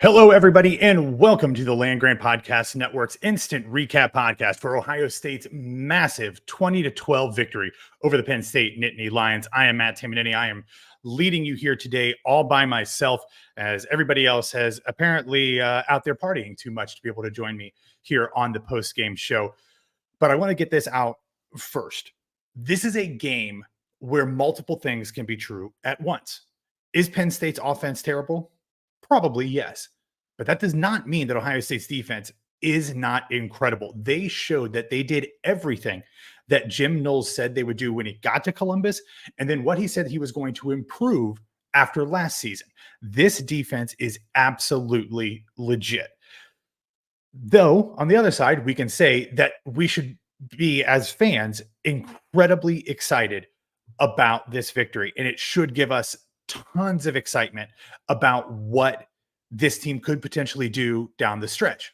Hello, everybody, and welcome to the Land Grant Podcast Network's instant recap podcast for Ohio State's massive 20-12 victory over the Penn State Nittany Lions. I am Matt Tamanini. I am leading you here today all by myself, as everybody else has apparently out there partying too much to be able to join me here on the post-game show. But I want to get this out first. This is a game where multiple things can be true at once. Is Penn State's offense terrible? Probably yes. But that does not mean that Ohio State's defense is not incredible. They showed that they did everything that Jim Knowles said they would do when he got to Columbus, and then what he said he was going to improve after last season. This defense is absolutely legit. Though, on the other side, we can say that we should be, as fans, incredibly excited about this victory, and it should give us tons of excitement about what this team could potentially do down the stretch.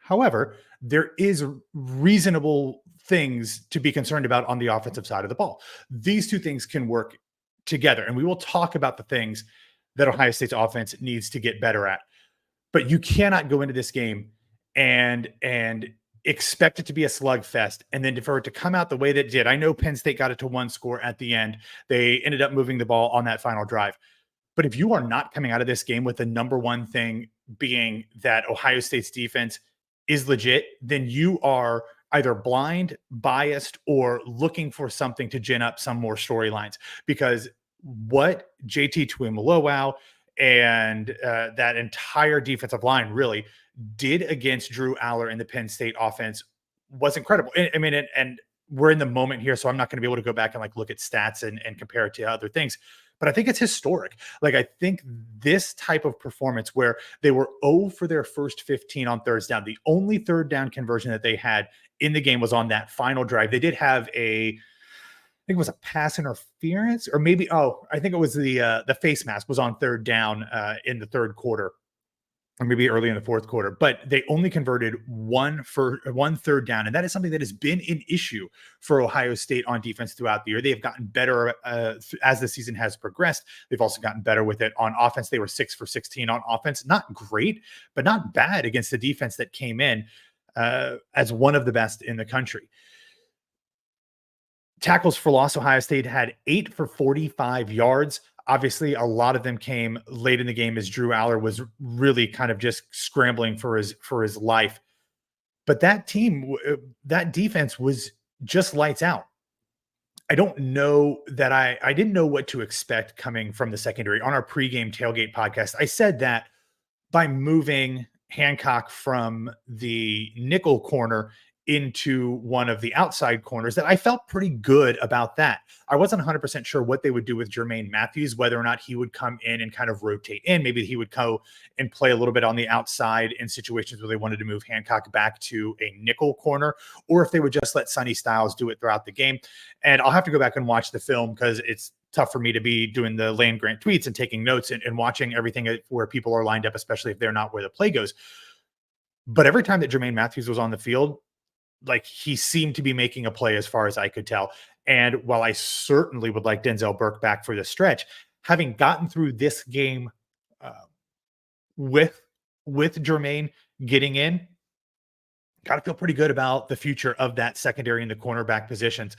However, there is reasonable things to be concerned about on the offensive side of the ball. These two things can work together, and we will talk about the things that Ohio State's offense needs to get better at. But you cannot go into this game and expect it to be a slugfest and then for it to come out the way that it did. I know Penn State got it to one score at the end. They ended up moving the ball on that final drive. But if you are not coming out of this game with the number one thing being that Ohio State's defense is legit, then you are either blind, biased, or looking for something to gin up some more storylines. Because what JT Tuimoloau and that entire defensive line really did against Drew Aller and the Penn State offense was incredible. I mean, and we're in the moment here, so I'm not going to be able to go back and like look at stats and compare it to other things. But I think it's historic. Like, I think this type of performance where they were 0 for their first 15 on third down, the only third down conversion that they had in the game was on that final drive. They did have I think it was a pass interference, or maybe, I think it was the face mask was on third down in the third quarter, or maybe early in the fourth quarter, but they only converted one third down. And that is something that has been an issue for Ohio State on defense throughout the year. They have gotten better as the season has progressed. They've also gotten better with it on offense. They were 6 for 16 on offense. Not great, but not bad against the defense that came in as one of the best in the country. Tackles for loss, Ohio State had 8 for 45 yards. Obviously, a lot of them came late in the game as Drew Aller was really kind of just scrambling for his life. But that defense was just lights out. I don't know that I didn't know what to expect coming from the secondary. On our pregame tailgate podcast, I said that by moving Hancock from the nickel corner into one of the outside corners, that I felt pretty good about that. I wasn't 100% sure what they would do with Jermaine Matthews, whether or not he would come in and kind of rotate in. Maybe he would go and play a little bit on the outside in situations where they wanted to move Hancock back to a nickel corner, or if they would just let Sonny Styles do it throughout the game. And I'll have to go back and watch the film because it's tough for me to be doing the Land Grant tweets and taking notes and watching everything where people are lined up, especially if they're not where the play goes. But every time that Jermaine Matthews was on the field, like, he seemed to be making a play as far as I could tell. And while I certainly would like Denzel Burke back for the stretch, having gotten through this game with Jermaine getting in, got to feel pretty good about the future of that secondary and the cornerback positions.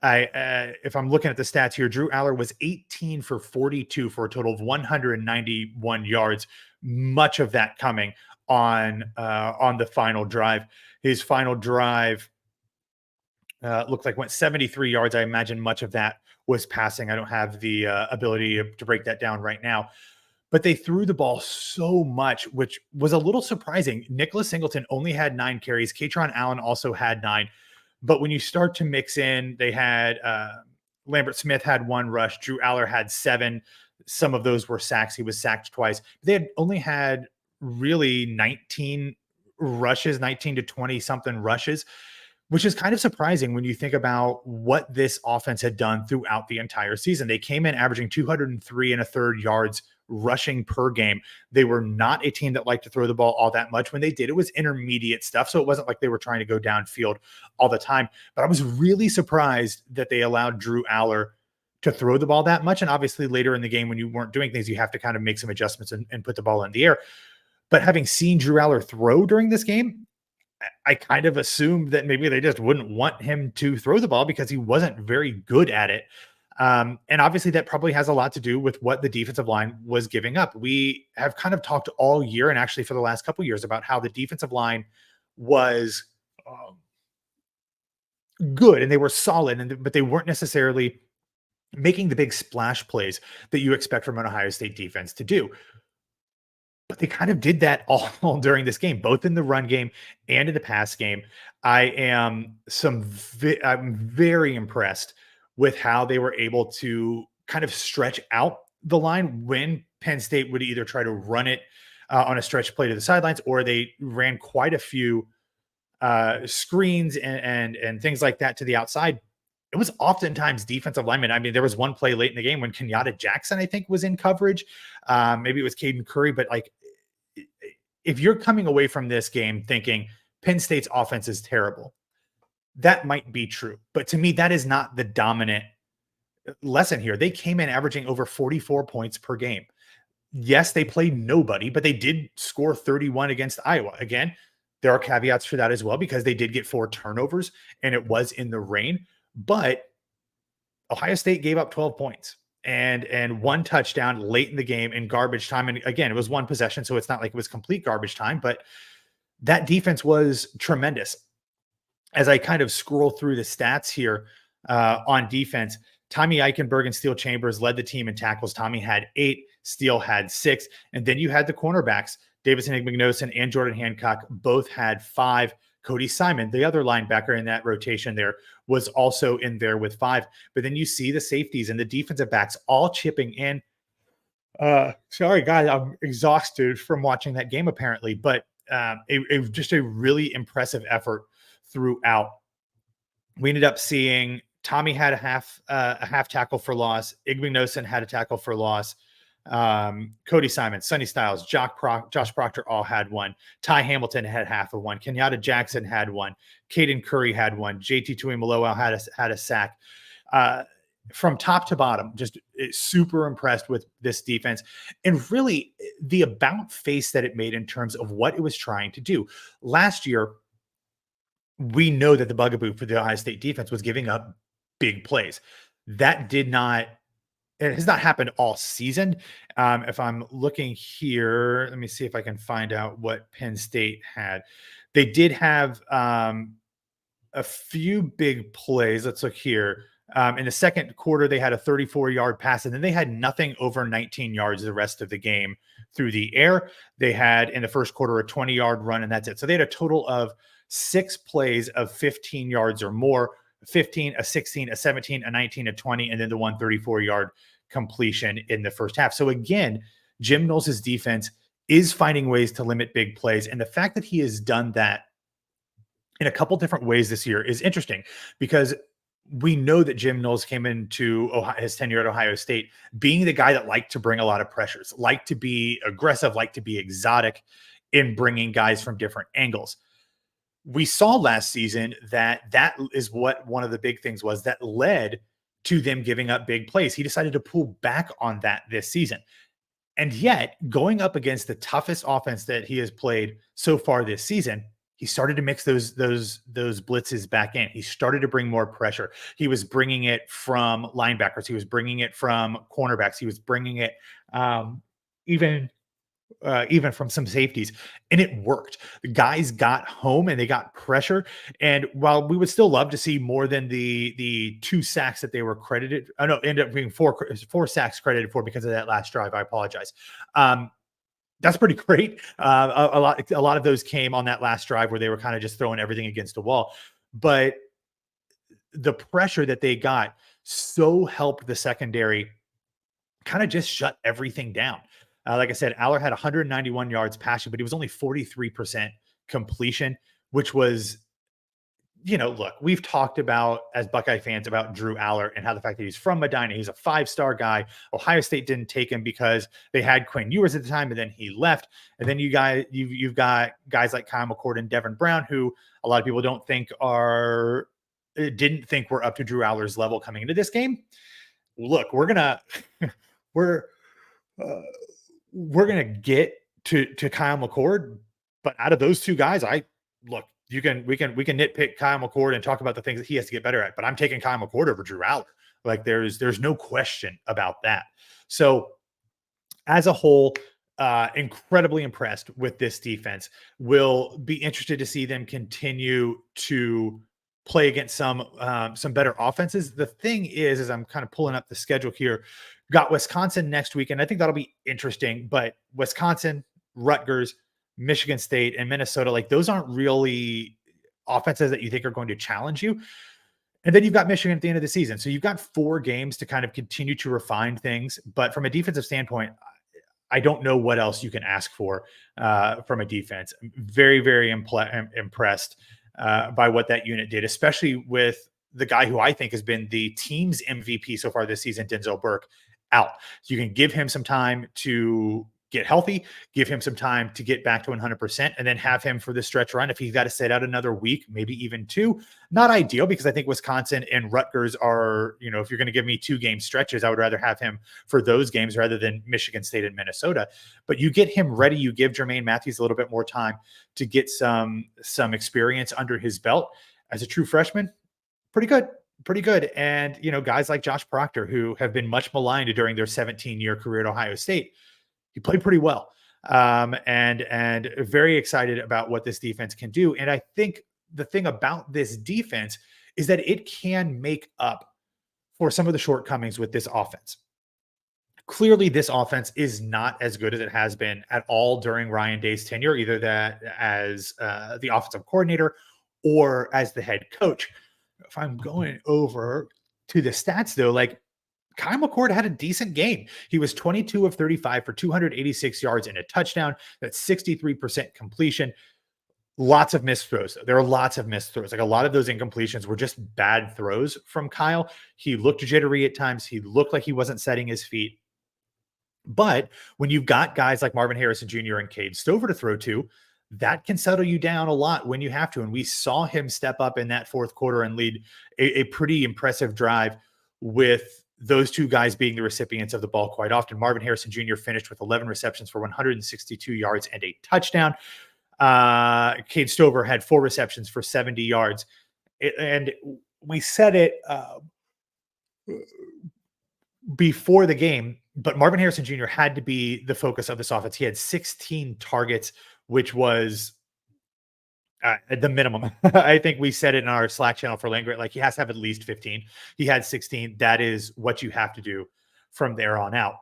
If I'm looking at the stats here, Drew Aller was 18 for 42 for a total of 191 yards, much of that coming on the final drive. His final drive looked like went 73 yards. I imagine much of that was passing. I don't have the ability to break that down right now. But they threw the ball so much, which was a little surprising. Nicholas Singleton only had 9 carries. Katron Allen also had 9. But when you start to mix in, they had Lambert Smith had 1 rush. Drew Aller had 7. Some of those were sacks. He was sacked twice. They had only had really 19 rushes, 19 to 20 something rushes, which is kind of surprising when you think about what this offense had done throughout the entire season. They came in averaging 203 and a third yards rushing per game. They were not a team that liked to throw the ball all that much. When they did, it was intermediate stuff. So it wasn't like they were trying to go downfield all the time. But I was really surprised that they allowed Drew Aller to throw the ball that much. And obviously later in the game, when you weren't doing things, you have to kind of make some adjustments and put the ball in the air. But having seen Drew Aller throw during this game, I kind of assumed that maybe they just wouldn't want him to throw the ball because he wasn't very good at it. And obviously, that probably has a lot to do with what the defensive line was giving up. We have kind of talked all year, and actually for the last couple of years, about how the defensive line was good and they were solid, but they weren't necessarily making the big splash plays that you expect from an Ohio State defense to do. But they kind of did that all during this game, both in the run game and in the pass game. I'm very impressed with how they were able to kind of stretch out the line when Penn State would either try to run it on a stretch play to the sidelines, or they ran quite a few screens and things like that to the outside. It was oftentimes defensive linemen. I mean, there was one play late in the game when Kenyatta Jackson, I think, was in coverage. Maybe it was Caden Curry, but like, if you're coming away from this game thinking Penn State's offense is terrible, that might be true. But to me, that is not the dominant lesson here. They came in averaging over 44 points per game. Yes, they played nobody, but they did score 31 against Iowa. Again, there are caveats for that as well, because they did get 4 turnovers and it was in the rain. But Ohio State gave up 12 points and 1 touchdown late in the game in garbage time. And again, it was 1 possession, so it's not like it was complete garbage time, but that defense was tremendous. As I kind of scroll through the stats here on defense, Tommy Eichenberg and Steele Chambers led the team in tackles. Tommy had 8, Steele had 6, and then you had the cornerbacks, Davison Igbinosun and Jordan Hancock both had 5. Cody Simon, the other linebacker in that rotation there, was also in there with 5. But then you see the safeties and the defensive backs all chipping in. Sorry, guys, I'm exhausted from watching that game apparently, but just a really impressive effort throughout. We ended up seeing Tommy had a half tackle for loss. Igbinosun had a tackle for loss. Cody Simon, Sonny Styles, Josh Proctor all had 1. Ty Hamilton had half of 1. Kenyatta Jackson had 1. Caden Curry had 1. JT Tuimoloau had a sack. From top to bottom, just super impressed with this defense and really the about face that it made in terms of what it was trying to do. Last year, we know that the bugaboo for the Ohio State defense was giving up big plays. That did not It has not happened all season. If I'm looking here, let me see if I can find out what Penn State had. They did have a few big plays. Let's look here. In the second quarter, they had a 34-yard pass, and then they had nothing over 19 yards the rest of the game through the air. They had in the first quarter a 20-yard run, and that's it. So they had a total of 6 plays of 15 yards or more: 15, a 16, a 17, a 19, a 20, and then the 134-yard completion in the first half. So again, Jim Knowles' defense is finding ways to limit big plays. And the fact that he has done that in a couple different ways this year is interesting, because we know that Jim Knowles came into his tenure at Ohio State being the guy that liked to bring a lot of pressures, liked to be aggressive, liked to be exotic in bringing guys from different angles. We saw last season that is what one of the big things was that led to them giving up big plays. He decided to pull back on that this season. And yet, going up against the toughest offense that he has played so far this season, he started to mix those blitzes back in. He started to bring more pressure. He was bringing it from linebackers. He was bringing it from cornerbacks. He was bringing it even from some safeties, and it worked. The guys got home and they got pressure. And while we would still love to see more than the 2 sacks that they were credited, ended up being 4 sacks credited for because of that last drive. I apologize. That's pretty great. A lot of those came on that last drive where they were kind of just throwing everything against the wall. But the pressure that they got so helped the secondary kind of just shut everything down. Like I said, Aller had 191 yards passing, but he was only 43% completion, which was, look, we've talked about, as Buckeye fans, about Drew Aller and how the fact that he's from Medina, he's a 5-star guy. Ohio State didn't take him because they had Quinn Ewers at the time, and then he left. And then you've got guys like Kyle McCord and Devin Brown, who a lot of people didn't think were up to Drew Aller's level coming into this game. Look, we're gonna get to Kyle McCord. But out of those two guys, I look, we can nitpick Kyle McCord and talk about the things that he has to get better at, but I'm taking Kyle McCord over Drew Aller. Like there's no question about that. So as a whole, incredibly impressed with this defense. Will be interested to see them continue to play against some better offenses. The thing is, as I'm kind of pulling up the schedule here, got Wisconsin next week, and I think that'll be interesting. But Wisconsin, Rutgers, Michigan State, and Minnesota, like those aren't really offenses that you think are going to challenge you. And then you've got Michigan at the end of the season. So you've got 4 games to kind of continue to refine things. But from a defensive standpoint, I don't know what else you can ask for from a defense. I'm very, very impressed by what that unit did, especially with the guy who I think has been the team's MVP so far this season, Denzel Burke, out. So you can give him some time to get healthy, give him some time to get back to 100%, and then have him for the stretch run. If he's got to sit out another week, maybe even 2, not ideal because I think Wisconsin and Rutgers are, if you're going to give me 2-game stretches, I would rather have him for those games rather than Michigan State and Minnesota. But you get him ready. You give Jermaine Matthews a little bit more time to get some experience under his belt as a true freshman. Pretty good. Pretty good. And, guys like Josh Proctor, who have been much maligned during their 17-year career at Ohio State, he played pretty well, and very excited about what this defense can do. And I think the thing about this defense is that it can make up for some of the shortcomings with this offense. Clearly, this offense is not as good as it has been at all during Ryan Day's tenure, either that as the offensive coordinator or as the head coach. If I'm going over to the stats, though, like Kyle McCord had a decent game. He was 22 of 35 for 286 yards and a touchdown. That's 63% completion. Lots of missed throws. There are lots of missed throws. Like a lot of those incompletions were just bad throws from Kyle. He looked jittery at times. He looked like he wasn't setting his feet. But when you've got guys like Marvin Harrison Jr. and Cade Stover to throw to, that can settle you down a lot when you have to. And we saw him step up in that fourth quarter and lead a pretty impressive drive with those two guys being the recipients of the ball quite often. Marvin Harrison Jr. finished with 11 receptions for 162 yards and a touchdown. Cade Stover had 4 receptions for 70 yards. And we said it before the game, but Marvin Harrison Jr. had to be the focus of this offense. He had 16 targets, which was at the minimum. I think we said it in our Slack channel for Landgrant, like he has to have at least 15. He had 16. That is what you have to do from there on out.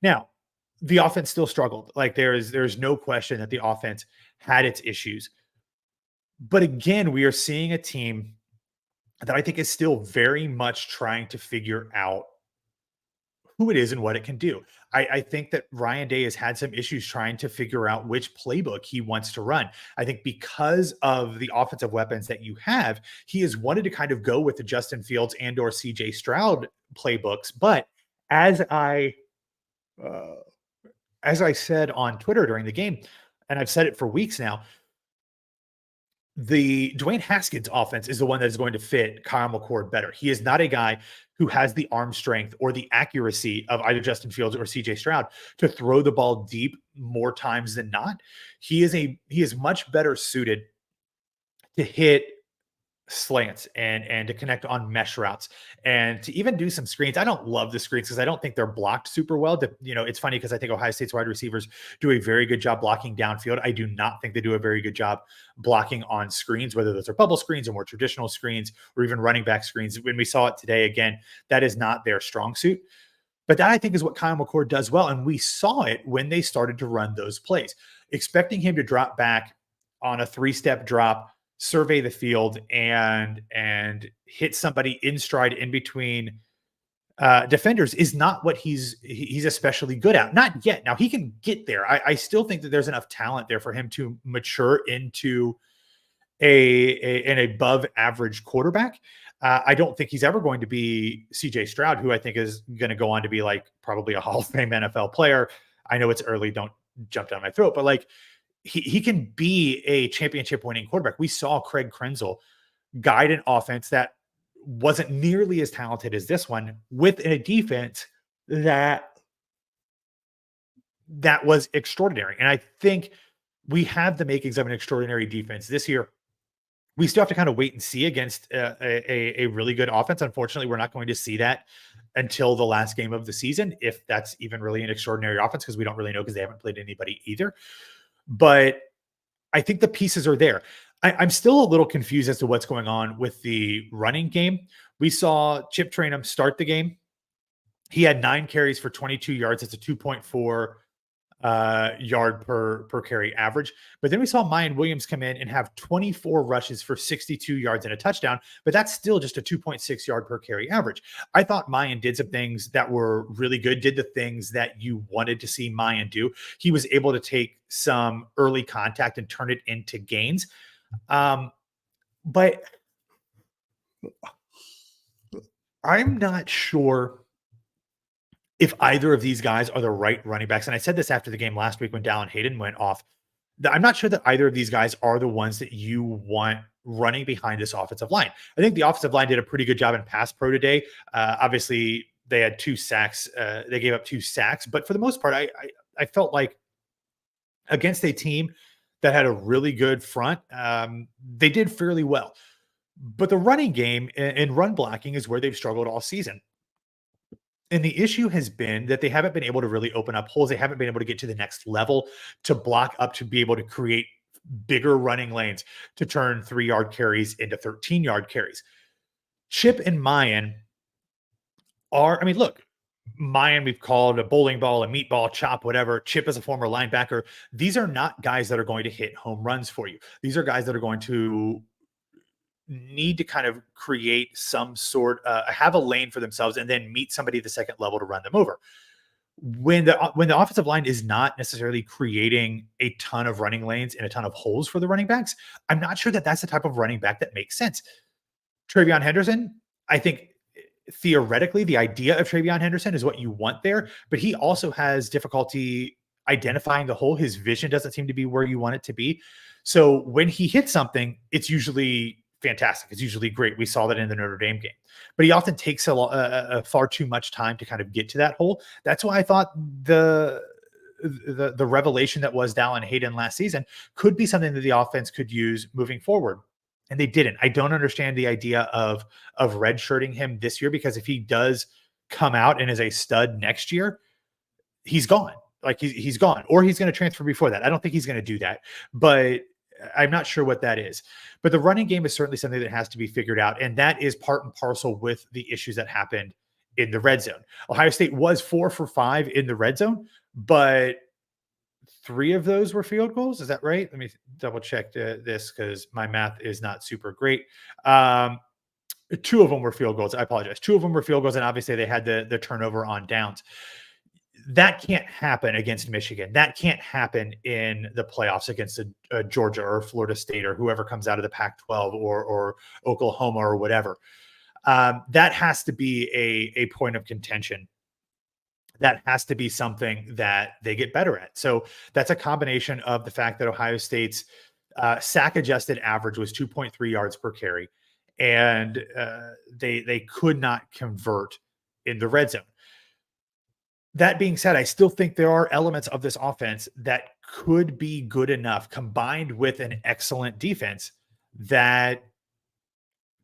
Now, the offense still struggled. Like there's no question that the offense had its issues. But again, we are seeing a team that I think is still very much trying to figure out who it is and what it can do. I think that Ryan Day has had some issues trying to figure out which playbook he wants to run. I think because of the offensive weapons that you have, he has wanted to kind of go with the Justin Fields and or CJ Stroud playbooks. But as I said on Twitter during the game, and I've said it for weeks now, the Dwayne Haskins offense is the one that is going to fit Kyle McCord better. He is not a guy who has the arm strength or the accuracy of either Justin Fields or CJ Stroud to throw the ball deep more times than not. He is much better suited to hit slants and to connect on mesh routes and to even do some screens. I don't love the screens because I don't think they're blocked super well. It's funny because I think Ohio State's wide receivers do a very good job blocking downfield. I do not think they do a very good job blocking on screens, whether those are bubble screens or more traditional screens or even running back screens. When we saw it today, again, that is not their strong suit. But that I think is what Kyle McCord does well. And we saw it when they started to run those plays, expecting him to drop back on a 3-step drop, survey the field and hit somebody in stride in between defenders is not what he's especially good at. Not yet. Now he can get there. I still think that there's enough talent there for him to mature into an above average quarterback. I don't think he's ever going to be CJ Stroud, who I think is going to go on to be like probably a Hall of Fame NFL player. I know it's early. Don't jump down my throat, but like, he can be a championship winning quarterback. We saw Craig Krenzel guide an offense that wasn't nearly as talented as this one with a defense that that was extraordinary. And I think we have the makings of an extraordinary defense this year. We still have to kind of wait and see against a really good offense. Unfortunately, we're not going to see that until the last game of the season, if that's even really an extraordinary offense, because we don't really know because they haven't played anybody either. But I think the pieces are there. I'm still a little confused as to what's going on with the running game. We saw Chip Trainum start the game. He had 9 carries for 22 yards. It's a 2.4 yard per carry average. But then we saw Mayan Williams come in and have 24 rushes for 62 yards and a touchdown, but that's still just a 2.6 yard per carry average. I thought Mayan did some things that were really good, did the things that you wanted to see Mayan do. He was able to take some early contact and turn it into gains. But I'm not sure if either of these guys are the right running backs. And I said this after the game last week when Dallin Hayden went off. I'm not sure that either of these guys are the ones that you want running behind this offensive line. I think the offensive line did a pretty good job in pass pro today. Obviously, they had 2 sacks. They gave up 2 sacks, but for the most part, I felt like against a team that had a really good front, they did fairly well. But the running game and run blocking is where they've struggled all season. And the issue has been that they haven't been able to really open up holes. They haven't been able to get to the next level to block up, to be able to create bigger running lanes, to turn 3-yard carries into 13-yard carries. Chip and Mayan are, I mean, look, Mayan, we've called a bowling ball, a meatball, chop, whatever. Chip is a former linebacker. These are not guys that are going to hit home runs for you. These are guys that are going to need to kind of create some sort, have a lane for themselves, and then meet somebody at the second level to run them over. When the offensive line is not necessarily creating a ton of running lanes and a ton of holes for the running backs, I'm not sure that that's the type of running back that makes sense. Travion Henderson, I think theoretically, the idea of Travion Henderson is what you want there, but he also has difficulty identifying the hole. His vision doesn't seem to be where you want it to be. So when he hits something, it's usually fantastic. It's usually great. We saw that in the Notre Dame game, but he often takes a far too much time to kind of get to that hole. That's why I thought the revelation that was Dallin Hayden last season could be something that the offense could use moving forward. And they didn't. I don't understand the idea of redshirting him this year, because if he does come out and is a stud next year, he's gone. Like he's gone, or he's going to transfer before that. I don't think he's going to do that, but I'm not sure what that is. But the running game is certainly something that has to be figured out, and that is part and parcel with the issues that happened in the red zone. Ohio State was 4 for 5 in the red zone, but 3 of those were field goals. Is that right? Let me double check this, because my math is not super great. 2 of them were field goals. I apologize. 2 of them were field goals, and obviously they had the turnover on downs. That can't happen against Michigan. That can't happen in the playoffs against a Georgia or Florida State or whoever comes out of the Pac-12 or Oklahoma or whatever. That has to be a point of contention. That has to be something that they get better at. So that's a combination of the fact that Ohio State's sack adjusted average was 2.3 yards per carry, and they could not convert in the red zone. That being said, I still think there are elements of this offense that could be good enough, combined with an excellent defense, that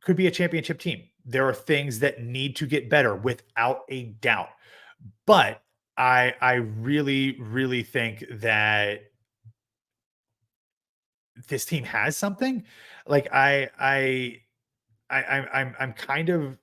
could be a championship team. There are things that need to get better without a doubt. But I really, really think that this team has something. Like I'm kind of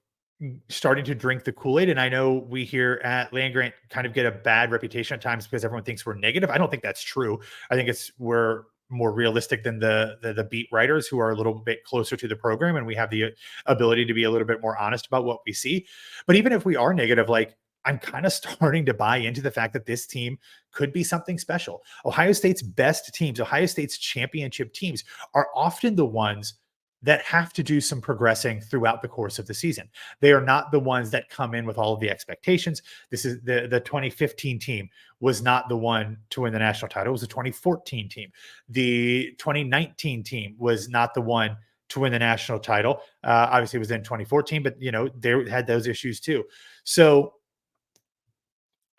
starting to drink the Kool-Aid. And I know we here at Land Grant kind of get a bad reputation at times because everyone thinks we're negative. I don't think that's true. I think we're more realistic than the beat writers, who are a little bit closer to the program, and we have the ability to be a little bit more honest about what we see. But even if we are negative, like, I'm kind of starting to buy into the fact that this team could be something special. Ohio State's best teams, Ohio State's championship teams, are often the ones that have to do some progressing throughout the course of the season. They are not the ones that come in with all of the expectations. This is the 2015 team was not the one to win the national title. It was the 2014 team. The 2019 team was not the one to win the national title. Obviously it was in 2014, but they had those issues too. So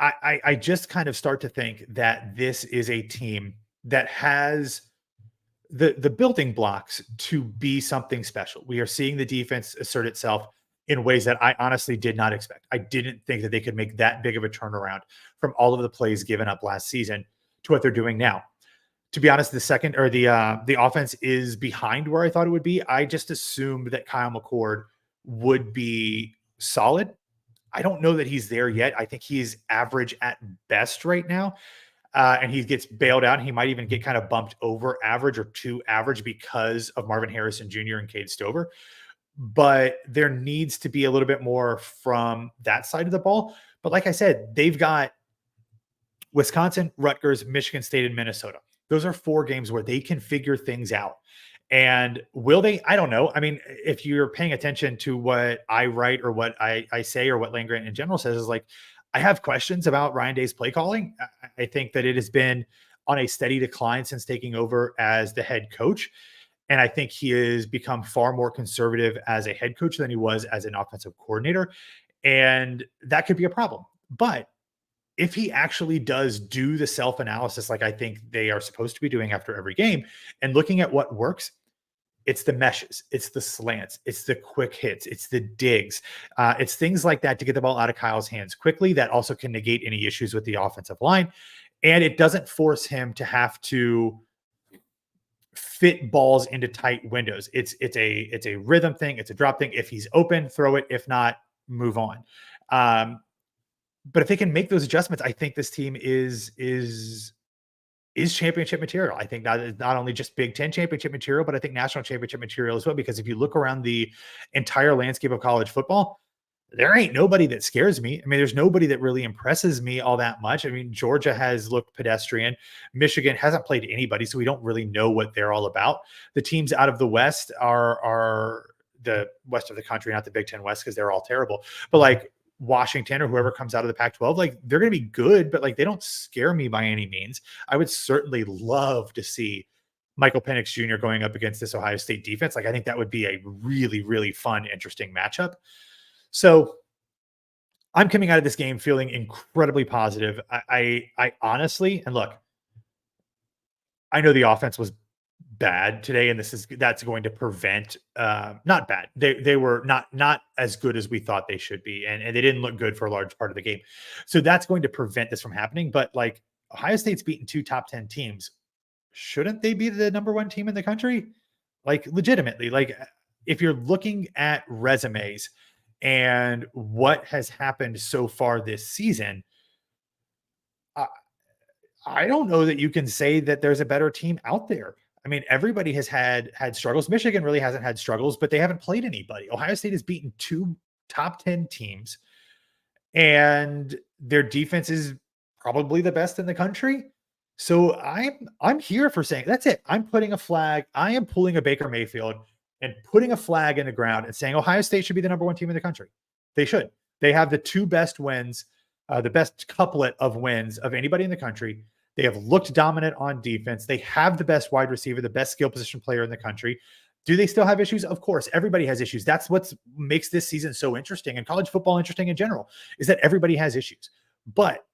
I just kind of start to think that this is a team that has the building blocks to be something special. We are seeing the defense assert itself in ways that I honestly did not expect. I didn't think that they could make that big of a turnaround from all of the plays given up last season to what they're doing now. To be honest, the offense is behind where I thought it would be. I just assumed that Kyle McCord would be solid. I don't know that he's there yet. I think he's average at best right now. And he gets bailed out. He might even get kind of bumped over average or to average because of Marvin Harrison Jr. and Cade Stover. But there needs to be a little bit more from that side of the ball. But like I said, they've got Wisconsin, Rutgers, Michigan State, and Minnesota. Those are 4 games where they can figure things out. And will they? I don't know. I mean, if you're paying attention to what I write or what I say or what Land Grant in general says, is like, I have questions about Ryan Day's play calling. I think that it has been on a steady decline since taking over as the head coach. And I think he has become far more conservative as a head coach than he was as an offensive coordinator. And that could be a problem. But if he actually does do the self-analysis like I think they are supposed to be doing after every game and looking at what works, it's the meshes, it's the slants, it's the quick hits, it's the digs. It's things like that to get the ball out of Kyle's hands quickly that also can negate any issues with the offensive line. And it doesn't force him to have to fit balls into tight windows. It's a rhythm thing, it's a drop thing. If he's open, throw it. If not, move on. But if they can make those adjustments, I think this team is championship material. I think not only just Big Ten championship material, but I think national championship material as well. Because if you look around the entire landscape of college football, there ain't nobody that scares me. I mean, there's nobody that really impresses me all that much. I mean, Georgia has looked pedestrian. Michigan hasn't played anybody, so we don't really know what they're all about. The teams out of the West are the West of the country, not the Big Ten West, because they're all terrible. But like Washington or whoever comes out of the Pac-12, like they're going to be good, but like they don't scare me by any means. I would certainly love to see Michael Penix Jr. going up against this Ohio State defense. Like I think that would be a really, really fun, interesting matchup. So I'm coming out of this game feeling incredibly positive. I honestly, and look, I know the offense was bad today, and that's going to prevent not bad. They were not as good as we thought they should be, and they didn't look good for a large part of the game. So that's going to prevent this from happening. But like Ohio State's beaten 2 top 10 teams. Shouldn't they be the number 1 team in the country? Like legitimately, like if you're looking at resumes and what has happened so far this season, I don't know that you can say that there's a better team out there. I mean, everybody has had struggles. Michigan really hasn't had struggles, but they haven't played anybody. Ohio State has beaten 2 top 10 teams, and their defense is probably the best in the country. So I'm here for saying that's it. I'm putting a flag. I am pulling a Baker Mayfield and putting a flag in the ground and saying Ohio State should be the number 1 team in the country. They should. They have the 2 best wins, the best couplet of wins of anybody in the country. They have looked dominant on defense. They have the best wide receiver, the best skill position player in the country. Do they still have issues? Of course, everybody has issues. That's what makes this season so interesting and college football interesting in general, is that everybody has issues. But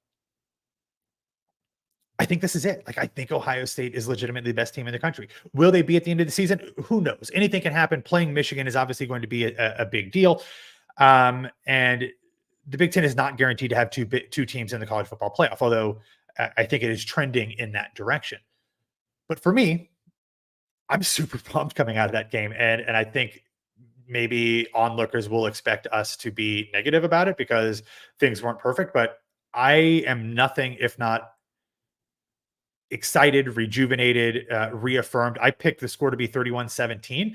I think this is it. Like, I think Ohio State is legitimately the best team in the country. Will they be at the end of the season? Who knows? Anything can happen. Playing Michigan is obviously going to be a big deal. And the Big Ten is not guaranteed to have two teams in the college football playoff, although I think it is trending in that direction. But for me, I'm super pumped coming out of that game. And I think maybe onlookers will expect us to be negative about it because things weren't perfect. But I am nothing if not excited, rejuvenated, reaffirmed. I picked the score to be 31-17.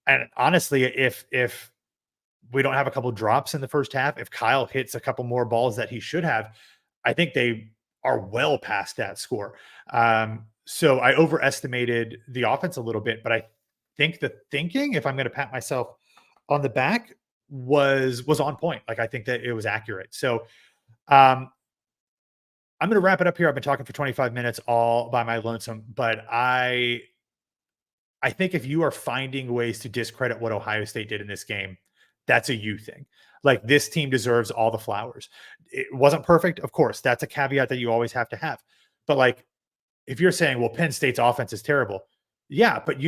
And honestly, if we don't have a couple drops in the first half, if Kyle hits a couple more balls that he should have, I think they are well past that score. So I overestimated the offense a little bit, but I think the thinking, if I'm going to pat myself on the back, was on point. Like I think that it was accurate. So I'm going to wrap it up here. I've been talking for 25 minutes all by my lonesome, but I think if you are finding ways to discredit what Ohio State did in this game, that's a you thing. Like, this team deserves all the flowers. It wasn't perfect, of course. That's a caveat that you always have to have. But like, if you're saying, well, Penn State's offense is terrible, yeah, but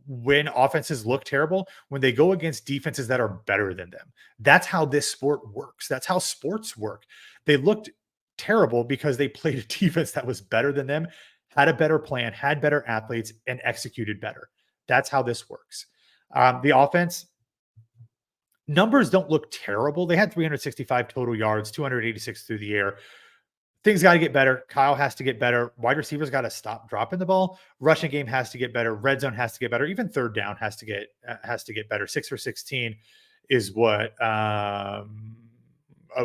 when offenses look terrible, when they go against defenses that are better than them. That's how this sport works. That's how sports work. They looked terrible because they played a defense that was better than them, had a better plan, had better athletes, and executed better. That's how this works. The offense numbers don't look terrible. They had 365 total yards, 286 through the air. Things got to get better. Kyle has to get better. Wide receivers got to stop dropping the ball. Rushing game has to get better. Red zone has to get better. Even third down has to get better. 6 for 16 is what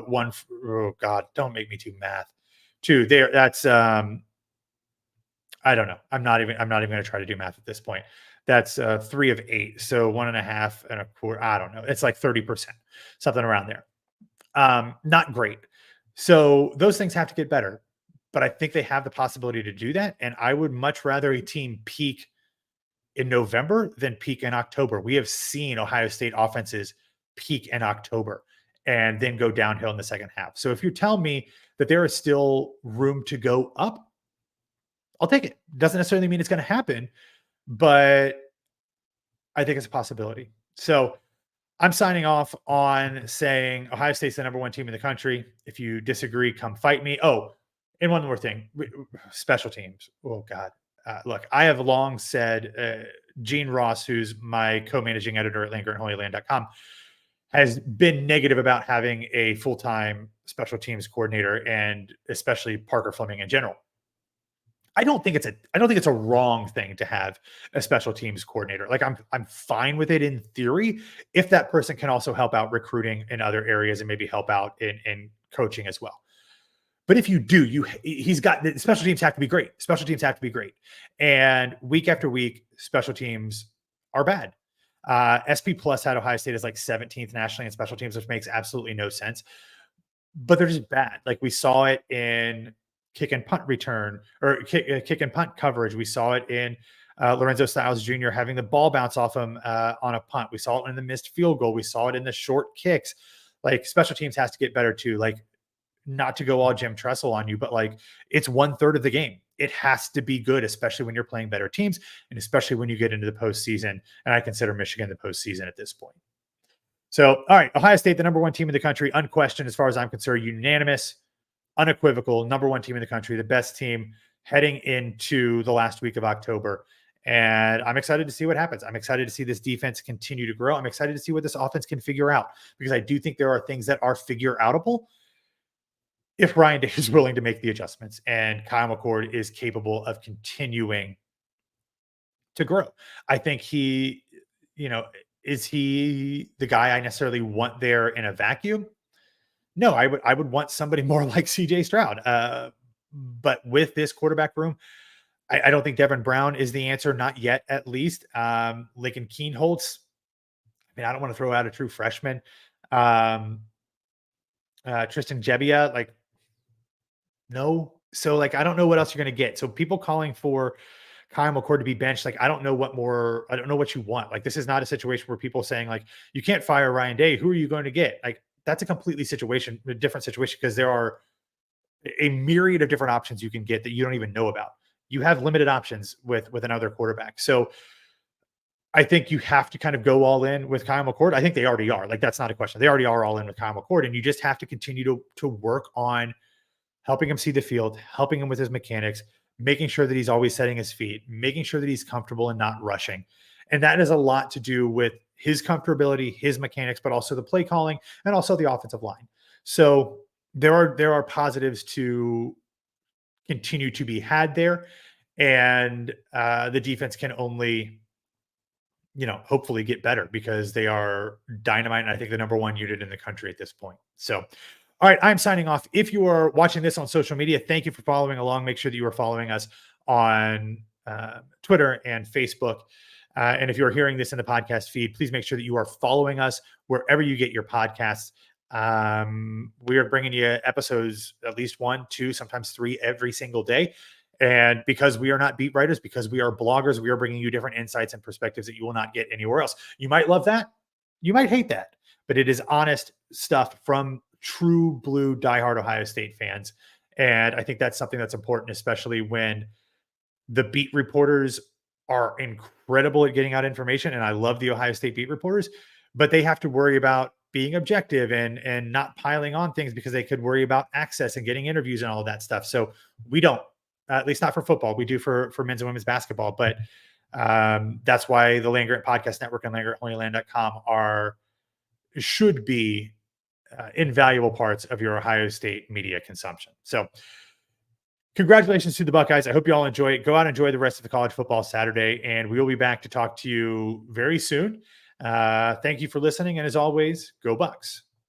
one. Oh God, don't make me do math. Two there. That's I don't know. I'm not even going to try to do math at this point. That's 3 of 8. So 1.5 and a quarter. I don't know. It's like 30%, something around there. Not great. So those things have to get better, but I think they have the possibility to do that. And I would much rather a team peak in November than peak in October. We have seen Ohio State offenses peak in October and then go downhill in the second half. So if you tell me that there is still room to go up, I'll take it. Doesn't necessarily mean it's going to happen, but I think it's a possibility. So I'm signing off on saying Ohio State's the number 1 team in the country. If you disagree, come fight me. Oh, and one more thing, special teams. Oh God. Look, I have long said, Gene Ross, who's my co-managing editor at LandGrantHolyLand.com, has been negative about having a full-time special teams coordinator, and especially Parker Fleming in general. I don't think it's a wrong thing to have a special teams coordinator. Like, I'm fine with it in theory, if that person can also help out recruiting in other areas and maybe help out in coaching as well. But if you do, he's got the special teams have to be great. Special teams have to be great. And week after week, special teams are bad. SP Plus had Ohio State as like 17th nationally in special teams, which makes absolutely no sense. But they're just bad. Like, we saw it in kick and punt return, or kick and punt coverage. We saw it in Lorenzo Styles Jr. having the ball bounce off him on a punt. We saw it in the missed field goal. We saw it in the short kicks. Like, special teams has to get better too. Like, not to go all Jim Tressel on you, but like, it's 1/3 of the game. It has to be good, especially when you're playing better teams, and especially when you get into the postseason. And I consider Michigan the postseason at this point. So, all right, Ohio State, the number 1 team in the country, unquestioned as far as I'm concerned, unanimous, unequivocal, number 1 team in the country, the best team heading into the last week of October. And I'm excited to see what happens. I'm excited to see this defense continue to grow. I'm excited to see what this offense can figure out, because I do think there are things that are figure outable if Ryan Day is willing to make the adjustments and Kyle McCord is capable of continuing to grow. I think is he the guy I necessarily want there in a vacuum? No, I would want somebody more like CJ Stroud. But with this quarterback room, I don't think Devin Brown is the answer, not yet, at least. Lincoln Keenholz, I don't want to throw out a true freshman. Tristan Gebbia, like, no. So, like, I don't know what else you're going to get. So people calling for Kyle McCord to be benched, like, I don't know what you want. Like, this is not a situation where people saying, like, you can't fire Ryan Day. Who are you going to get? Like, that's a completely different situation, because there are a myriad of different options you can get that you don't even know about. You have limited options with another quarterback. So I think you have to kind of go all in with Kyle McCord. I think they already are. Like, that's not a question. They already are all in with Kyle McCord, and you just have to continue to work on helping him see the field, helping him with his mechanics, making sure that he's always setting his feet, making sure that he's comfortable and not rushing. And that has a lot to do with his comfortability, his mechanics, but also the play calling and also the offensive line. So there are positives to continue to be had there. And the defense can only, hopefully get better, because they are dynamite. And I think the number 1 unit in the country at this point. So, all right, I'm signing off. If you are watching this on social media, thank you for following along. Make sure that you are following us on Twitter and Facebook. And if you're hearing this in the podcast feed, please make sure that you are following us wherever you get your podcasts. We are bringing you episodes, at least 1, 2, sometimes 3 every single day. And because we are not beat writers, because we are bloggers, we are bringing you different insights and perspectives that you will not get anywhere else. You might love that. You might hate that, but it is honest, stuff from true blue diehard Ohio State fans. And I think that's something that's important, especially when the beat reporters are incredible at getting out information. And I love the Ohio State beat reporters, but they have to worry about being objective and not piling on things because they could worry about access and getting interviews and all of that stuff. So we don't, at least not for football. We do for men's and women's basketball, but that's why the Land Grant Podcast Network and landgrantholyland.com should be invaluable parts of your Ohio State media consumption. So congratulations to the Buckeyes. I hope you all enjoy it. Go out and enjoy the rest of the college football Saturday, and we will be back to talk to you very soon. Thank you for listening. And as always, go Bucks.